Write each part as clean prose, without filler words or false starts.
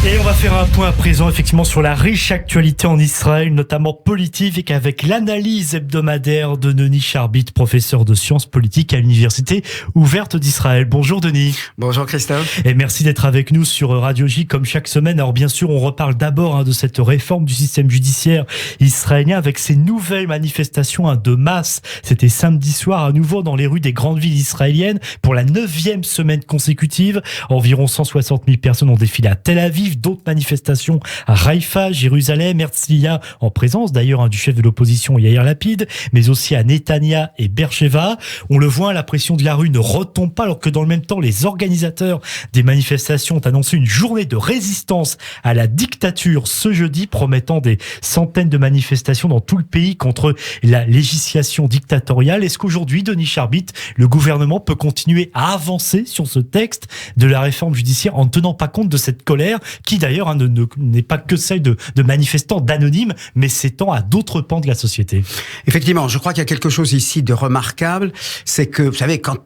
Et on va faire un point à présent effectivement sur la riche actualité en Israël, notamment politique, avec l'analyse hebdomadaire de Denis Charbit, professeur de sciences politiques à l'Université ouverte d'Israël. Bonjour Denis. Bonjour Christophe. Et merci d'être avec nous sur Radio J comme chaque semaine. Alors bien sûr, on reparle d'abord de cette réforme du système judiciaire israélien avec ces nouvelles manifestations de masse. C'était samedi soir à nouveau dans les rues des grandes villes israéliennes pour la 9e semaine consécutive. Environ 160 000 personnes ont défilé à Tel Aviv. D'autres manifestations à Haïfa, Jérusalem, Herzliya, en présence d'ailleurs du chef de l'opposition Yair Lapid, mais aussi à Netanya et Beersheva. On le voit, la pression de la rue ne retombe pas, alors que dans le même temps, les organisateurs des manifestations ont annoncé une journée de résistance à la dictature ce jeudi, promettant des centaines de manifestations dans tout le pays contre la législation dictatoriale. Est-ce qu'aujourd'hui, Denis Charbit, le gouvernement peut continuer à avancer sur ce texte de la réforme judiciaire en ne tenant pas compte de cette colère qui d'ailleurs n'est pas que celle de manifestants, d'anonymes, mais s'étend à d'autres pans de la société? Effectivement, je crois qu'il y a quelque chose ici de remarquable, c'est que, vous savez, quand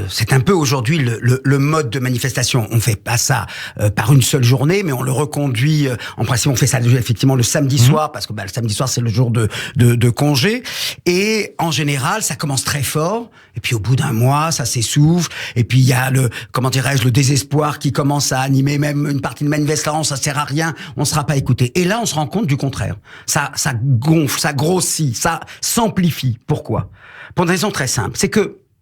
c'est un peu aujourd'hui le mode de manifestation, on fait pas ça par une seule journée, mais on le reconduit, en principe on fait ça effectivement le samedi soir, parce que le samedi soir c'est le jour de congé, et en général ça commence très fort, et puis au bout d'un mois ça s'essouffle, et puis il y a le désespoir qui commence à animer même une partie de manifestants. Ça sert à rien, on ne sera pas écouté. Et là, on se rend compte du contraire. Ça gonfle, ça grossit, ça s'amplifie. Pourquoi? Pour une raison très simple.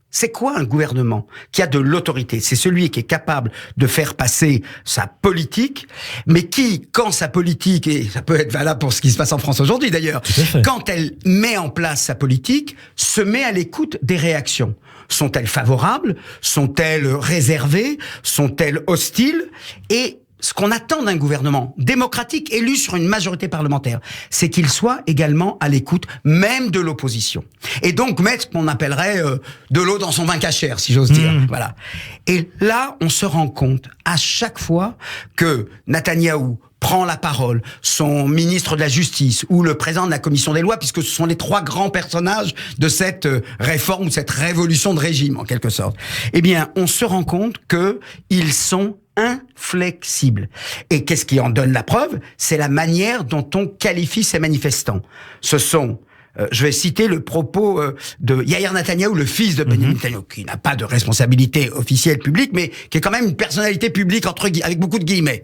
C'est quoi un gouvernement qui a de l'autorité? C'est celui qui est capable de faire passer sa politique, mais qui, quand sa politique, et ça peut être valable pour ce qui se passe en France aujourd'hui d'ailleurs, quand elle met en place sa politique, se met à l'écoute des réactions. Sont-elles favorables? Sont-elles réservées? Sont-elles hostiles? Et ce qu'on attend d'un gouvernement démocratique élu sur une majorité parlementaire, c'est qu'il soit également à l'écoute même de l'opposition. Et donc mettre ce qu'on appellerait de l'eau dans son vin cachère, si j'ose dire. Voilà. Et là, on se rend compte à chaque fois que Netanyahou prend la parole, son ministre de la Justice ou le président de la Commission des lois, puisque ce sont les trois grands personnages de cette réforme ou cette révolution de régime, en quelque sorte. Eh bien, on se rend compte que ils sont inflexible. Et qu'est-ce qui en donne la preuve? C'est la manière dont on qualifie ces manifestants. Ce sont, je vais citer le propos de Yair Netanyahou, le fils de Benjamin Netanyahou, qui n'a pas de responsabilité officielle publique, mais qui est quand même une personnalité publique avec beaucoup de guillemets.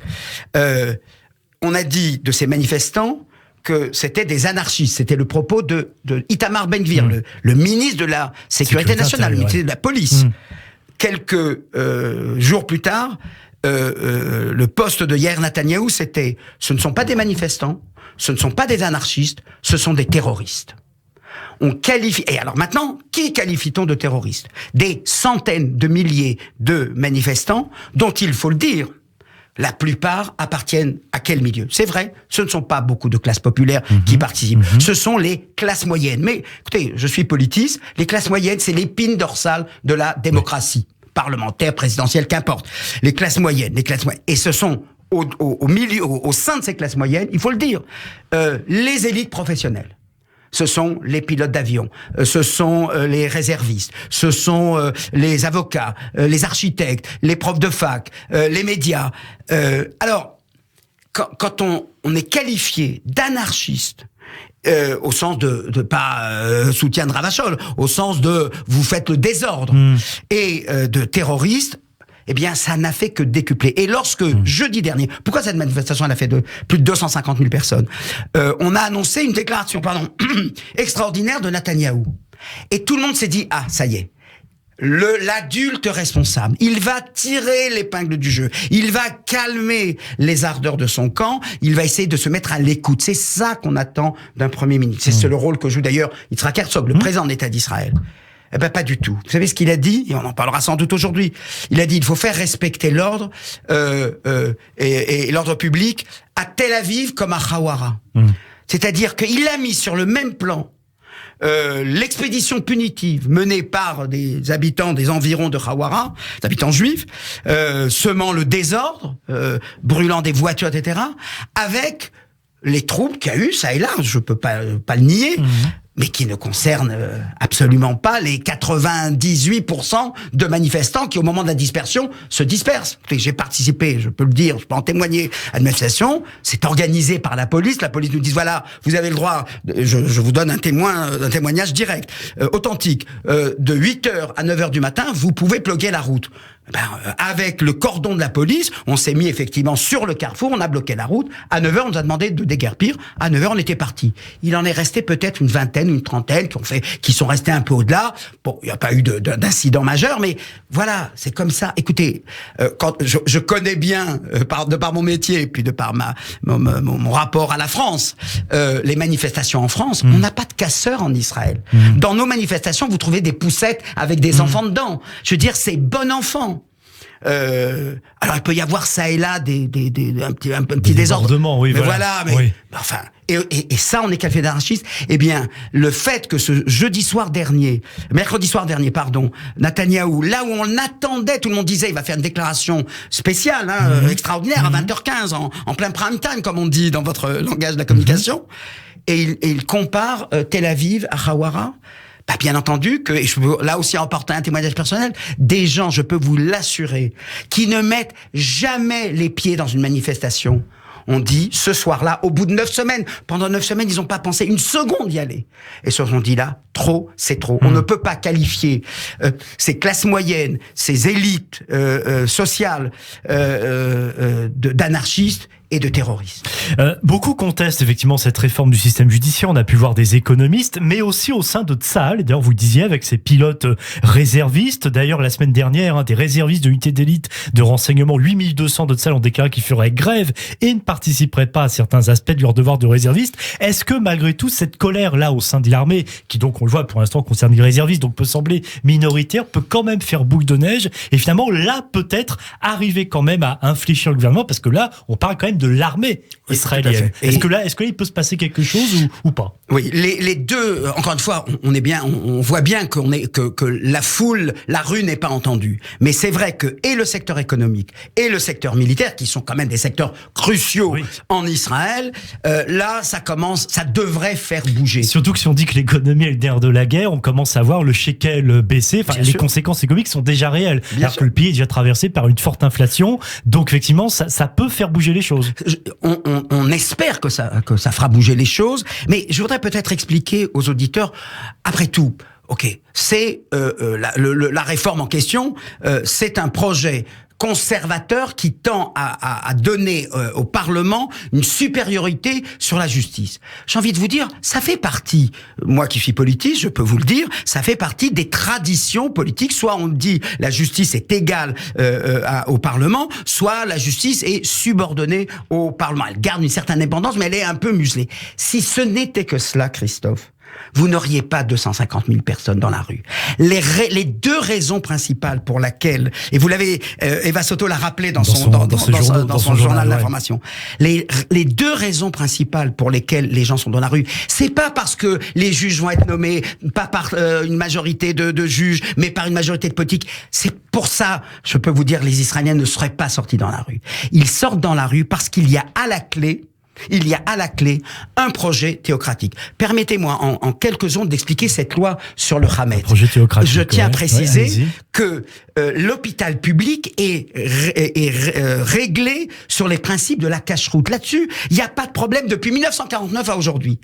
On a dit de ces manifestants que c'était des anarchistes. C'était le propos de Itamar Ben-Gvir, le ministre de la Sécurité nationale, le ministre de la police. Quelques jours plus tard, le poste de Yair Netanyahou, c'était « Ce ne sont pas des manifestants, ce ne sont pas des anarchistes, ce sont des terroristes ». On qualifie... Et alors maintenant, qui qualifie-t-on de terroristes? Des centaines de milliers de manifestants dont, il faut le dire, la plupart appartiennent à quel milieu? C'est vrai, ce ne sont pas beaucoup de classes populaires qui participent. Ce sont les classes moyennes. Mais écoutez, je suis politiste, les classes moyennes, c'est l'épine dorsale de la démocratie. Parlementaire, présidentielle, qu'importe. Les classes moyennes. Et ce sont au milieu, au sein de ces classes moyennes, il faut le dire, les élites professionnelles. Ce sont les pilotes d'avion, ce sont les réservistes, ce sont les avocats, les architectes, les profs de fac, les médias. Alors, quand on est qualifié d'anarchiste, au sens de pas soutien de Ravachol, au sens de vous faites le désordre, et de terroriste, eh bien, ça n'a fait que décupler. Et lorsque, jeudi dernier, pourquoi cette manifestation, elle a fait plus de 250 000 personnes, on a annoncé une déclaration, extraordinaire de Netanyahou. Et tout le monde s'est dit, ah, ça y est. L'adulte responsable, il va tirer l'épingle du jeu, il va calmer les ardeurs de son camp, il va essayer de se mettre à l'écoute. C'est ça qu'on attend d'un Premier ministre. C'est le rôle que joue d'ailleurs Yitzhak Herzog, le président de l'État d'Israël. Eh ben pas du tout. Vous savez ce qu'il a dit? Et on en parlera sans doute aujourd'hui. Il a dit il faut faire respecter l'ordre et l'ordre public à Tel Aviv comme à Hawara. C'est-à-dire qu'il a mis sur le même plan l'expédition punitive menée par des habitants des environs de Hawara, des habitants juifs, semant le désordre, brûlant des voitures, etc., avec les troupes qu'il y a eu, ça et là, je peux pas le nier, mais qui ne concerne absolument pas les 98% de manifestants qui, au moment de la dispersion, se dispersent. J'ai participé, je peux le dire, je peux en témoigner, à une manifestation, c'est organisé par la police nous dit, voilà, vous avez le droit, je vous donne un témoignage direct, authentique, de 8h à 9h du matin, vous pouvez bloquer la route. Avec le cordon de la police, on s'est mis effectivement sur le carrefour, on a bloqué la route. À 9h, on nous a demandé de déguerpir. À 9h, on était parti. Il en est resté peut-être une vingtaine, une trentaine qui sont restés un peu au-delà. Bon, il n'y a pas eu d'incident majeur, mais voilà, c'est comme ça. Écoutez, quand je connais bien, de par mon métier et puis de par mon rapport à la France, les manifestations en France, on n'a pas de casseurs en Israël. Dans nos manifestations, vous trouvez des poussettes avec des enfants dedans. Je veux dire, c'est bon enfant. Alors il peut y avoir ça et là un petit désordre. Oui, mais voilà, mais oui. Enfin, et ça, on est qualifié d'anarchiste. Eh bien, le fait que ce mercredi soir dernier, Netanyahou, là où on attendait, tout le monde disait, il va faire une déclaration spéciale, extraordinaire, à 20h15, en plein prime time, comme on dit dans votre langage de la communication, et il compare Tel Aviv à Hawara. Bien entendu que, et je peux là aussi emporter un témoignage personnel, des gens, je peux vous l'assurer, qui ne mettent jamais les pieds dans une manifestation. On dit, ce soir-là, au bout de 9 semaines, pendant 9 semaines, ils n'ont pas pensé une seconde y aller. Et se sont dit là, trop, c'est trop. On ne peut pas qualifier ces classes moyennes, ces élites sociales d'anarchistes et de terroristes. Beaucoup contestent effectivement cette réforme du système judiciaire. On a pu voir des économistes, mais aussi au sein de Tsahal. Et d'ailleurs, vous le disiez, avec ces pilotes réservistes. D'ailleurs, la semaine dernière, des réservistes de l'unité d'élite de renseignement, 8200 de Tsahal ont déclaré qu'ils feraient grève et ne participeraient pas à certains aspects de leur devoir de réserviste. Est-ce que malgré tout, cette colère-là au sein de l'armée, qui donc, on le voit pour l'instant, concerne les réservistes, donc peut sembler minoritaire, peut quand même faire boule de neige et finalement, là, peut-être arriver quand même à infléchir le gouvernement, parce que là, on parle quand même de l'armée israélienne. Est-ce que là, il peut se passer quelque chose ou pas? Oui, les deux, encore une fois, on voit bien que la foule, la rue n'est pas entendue. Mais c'est vrai que et le secteur économique et le secteur militaire, qui sont quand même des secteurs cruciaux en Israël, là, ça devrait faire bouger. Surtout que si on dit que l'économie est le nerf de la guerre, on commence à voir le shekel baisser. Enfin, les conséquences économiques sont déjà réelles. Alors que le pays est déjà traversé par une forte inflation. Donc, effectivement, ça peut faire bouger les choses. On espère que ça fera bouger les choses, mais je voudrais peut-être expliquer aux auditeurs, après tout, c'est la réforme en question, c'est un projet conservateur qui tend à donner au Parlement une supériorité sur la justice. J'ai envie de vous dire, ça fait partie, moi qui suis politiste, je peux vous le dire, ça fait partie des traditions politiques. Soit on dit la justice est égale au Parlement, soit la justice est subordonnée au Parlement. Elle garde une certaine indépendance, mais elle est un peu muselée. Si ce n'était que cela, Christophe, vous n'auriez pas 250 000 personnes dans la rue. Les deux raisons principales pour laquelle, et vous l'avez, Eva Soto l'a rappelé dans son journal d'information, les deux raisons principales pour lesquelles les gens sont dans la rue, c'est pas parce que les juges vont être nommés, pas par une majorité de juges, mais par une majorité de politiques. C'est pour ça, je peux vous dire, les Israéliens ne seraient pas sortis dans la rue. Ils sortent dans la rue parce qu'il y a à la clé un projet théocratique. Permettez-moi en quelques secondes d'expliquer cette loi sur le Hametz. Projet théocratique. Je tiens à préciser que l'hôpital public est réglé sur les principes de la cache-route. Là-dessus, il n'y a pas de problème depuis 1949 à aujourd'hui.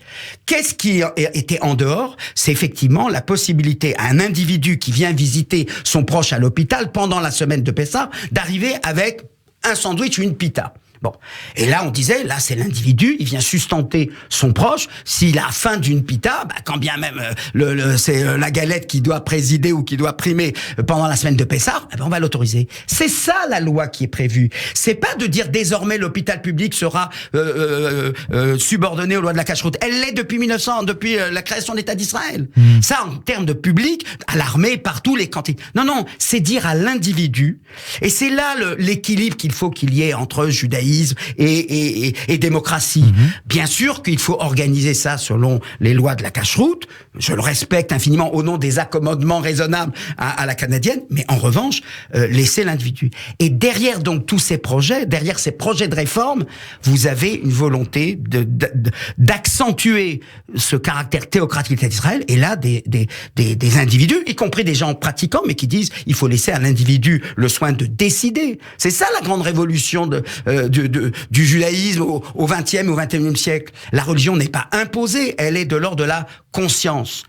Qu'est-ce qui était en dehors? C'est effectivement la possibilité à un individu qui vient visiter son proche à l'hôpital pendant la semaine de Pessah d'arriver avec un sandwich ou une pita. Bon. Et là, on disait, là, c'est l'individu, il vient sustenter son proche. S'il a faim d'une pita, quand bien même c'est la galette qui doit présider ou qui doit primer pendant la semaine de Pessah, on va l'autoriser. C'est ça la loi qui est prévue. C'est pas de dire désormais l'hôpital public sera subordonné aux lois de la cache-route. Elle l'est depuis depuis la création de l'État d'Israël. Ça, en termes de public, à l'armée, partout, les cantines. Non, c'est dire à l'individu. Et c'est là l'équilibre qu'il faut qu'il y ait entre judaïsme judaïsme et démocratie. Bien sûr qu'il faut organiser ça selon les lois de la cacheroute. Je le respecte infiniment au nom des accommodements raisonnables à la canadienne, mais en revanche, laisser l'individu. Et derrière donc tous ces projets, derrière ces projets de réforme, vous avez une volonté d'accentuer ce caractère théocratique d'Israël, et là des individus, y compris des gens pratiquants, mais qui disent il faut laisser à l'individu le soin de décider. C'est ça la grande révolution du judaïsme au XXe et au XXIe siècle. La religion n'est pas imposée, elle est de l'ordre de la conscience.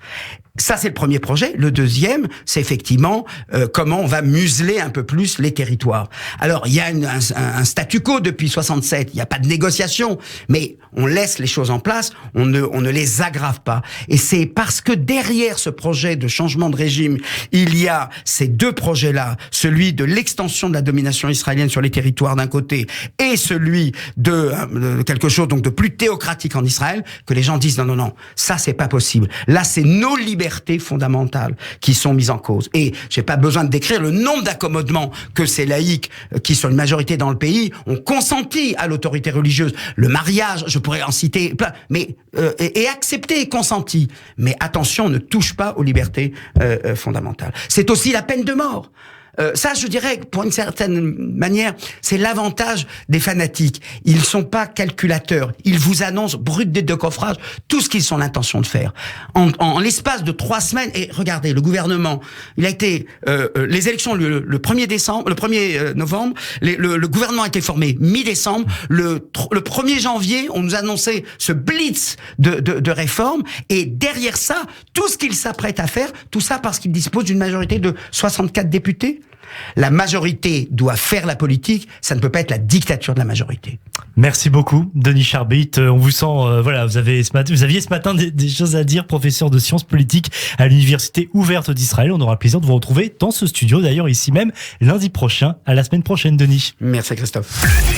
Ça, c'est le premier projet. Le deuxième, c'est effectivement comment on va museler un peu plus les territoires. Alors, il y a un statu quo depuis 67. Il n'y a pas de négociation, mais on laisse les choses en place. On ne les aggrave pas. Et c'est parce que derrière ce projet de changement de régime, il y a ces deux projets-là, celui de l'extension de la domination israélienne sur les territoires d'un côté, et celui de quelque chose donc de plus théocratique en Israël, que les gens disent non, ça c'est pas possible. Là, c'est nos libertés fondamentales qui sont mises en cause. Et j'ai pas besoin de décrire le nombre d'accommodements que ces laïcs, qui sont une majorité dans le pays, ont consenti à l'autorité religieuse. Le mariage, je pourrais en citer plein, mais et accepté et consenti. Mais attention, on ne touche pas aux libertés fondamentales. C'est aussi la peine de mort. Ça, je dirais que pour une certaine manière, c'est l'avantage des fanatiques. Ils sont pas calculateurs. Ils vous annoncent, brut des deux coffrages, tout ce qu'ils ont l'intention de faire. En l'espace de 3 semaines, et regardez, le gouvernement, il a été, les élections le 1er novembre, le gouvernement a été formé mi-décembre, le 1er janvier, on nous annonçait ce blitz de réformes, et derrière ça, tout ce qu'ils s'apprêtent à faire, tout ça parce qu'ils disposent d'une majorité de 64 députés. La majorité doit faire la politique, ça ne peut pas être la dictature de la majorité. Merci beaucoup, Denis Charbit. On vous sent, vous aviez ce matin des choses à dire, professeur de sciences politiques à l'Université ouverte d'Israël. On aura le plaisir de vous retrouver dans ce studio, d'ailleurs ici même, lundi prochain. À la semaine prochaine, Denis. Merci Christophe.